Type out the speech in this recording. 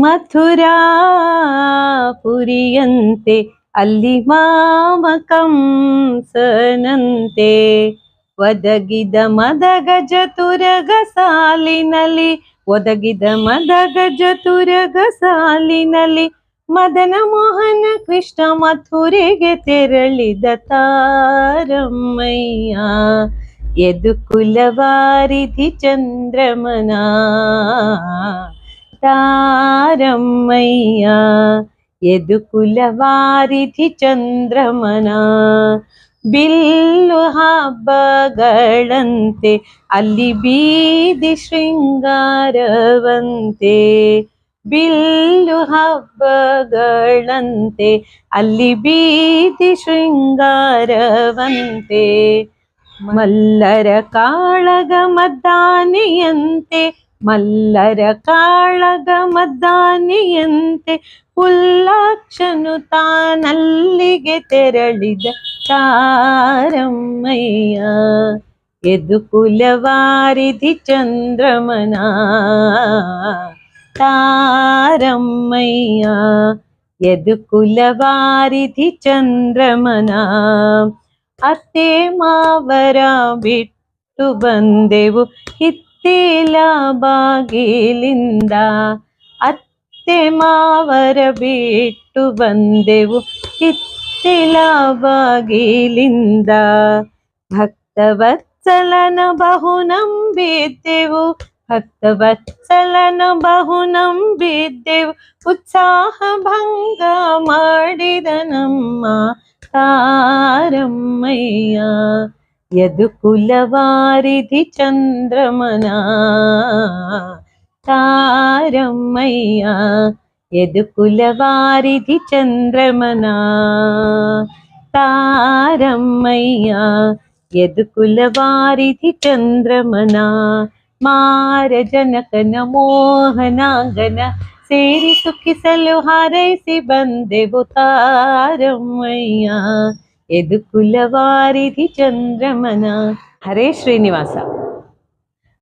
ಮಥುರಾ ಪುರಿಯಂತೆ ಅಲ್ಲಿ ಮಾಮ ಕಂಸನಂತೆ ಒದಗಿದ ಮದಗಜ ತುರಗ ಸಾಲಿನಲ್ಲಿ ಒದಗಿದ ಮದಗಜ ತುರಗ ಸಾಲಿನಲ್ಲಿ ಮದನ ಮೋಹನ ಕೃಷ್ಣ ಮಥುರೆಗೆ ತೆರಳಿದ ತಾರಮ್ಮಯ್ಯ ಯದುಕುಲವಾರಿಧಿ ಚಂದ್ರಮನ ತಾರಮ್ಮಯ್ಯ ಯದುಕುಲವಾರಿಧಿ ಚಂದ್ರಮನ ಬಿಲ್ಲು ಹಬ್ಬಗಳಂತೆ ಅಲ್ಲಿ ಬೀದಿ ಶೃಂಗಾರವಂತೆ ಬಿಲ್ಲು ಹಬ್ಬಗಳಂತೆ ಅಲ್ಲಿ ಬೀದಿ ಶೃಂಗಾರವಂತೆ ಮಲ್ಲರ ಕಾಳಗ ಮದ್ದಾನೆಯಂತೆ ಮಲ್ಲರ ಕಾಳಗ ಮದ್ದಾನೆಯಂತೆ ಹುಲ್ಲಾಕ್ಷನು ತಾನಲ್ಲಿಗೆ ತೆರಳಿದ ತಾರಮ್ಮಯ್ಯ ಯದುಕುಲವಾರಿಧಿ ಚಂದ್ರಮನ ತಾರಮ್ಮಯ್ಯ ಯದುಕುಲವಾರಿಧಿ ಚಂದ್ರಮನ ಅತ್ತೆ ಮಾವರ ಬಿಟ್ಟು ಬಂದೆವು ಹಿತ್ತೇಲ ಬಾಗಿಲಿಂದ ಅತ್ತೆ ಮಾವರ ಬಿಟ್ಟು ಬಂದೆವು ಹಿತ್ತೇಲ ಬಾಗಿಲಿಂದ ಭಕ್ತವತ್ಸಲನ ಬಹು ನಂಬಿದ್ದೆವು ಭಕ್ತವತ್ಸಲನ ಬಹು ನಂಬಿದ್ದೆವು ಉತ್ಸಾಹ ಭಂಗ ಮಾಡಿದ ನಮ್ಮ ತಾರಮ್ಮಯ್ಯ ಯದುಕುಲವಾರಿಧಿ ಚಂದ್ರಮನ ತಾರಮ್ಮಯ್ಯ ಯದುಕುಲವಾರಿಧಿ ಚಂದ್ರಮನ ತಾರಮ್ಮಯ್ಯ ಯದುಕುಲವಾರಿಧಿ ಚಂದ್ರಮನ ಮಾರ ಜನಕನ ಮೋಹನಾಂಗನ ಸೇರಿ ಸುಖಿಸಲು ಹಾರೈಸಿ ಬಂದೆವು ತಾರಮ್ಮಯ್ಯ ಯದುಕುಲವಾರಿಧಿ ಚಂದ್ರಮನ. ಹರೇ ಶ್ರೀನಿವಾಸ.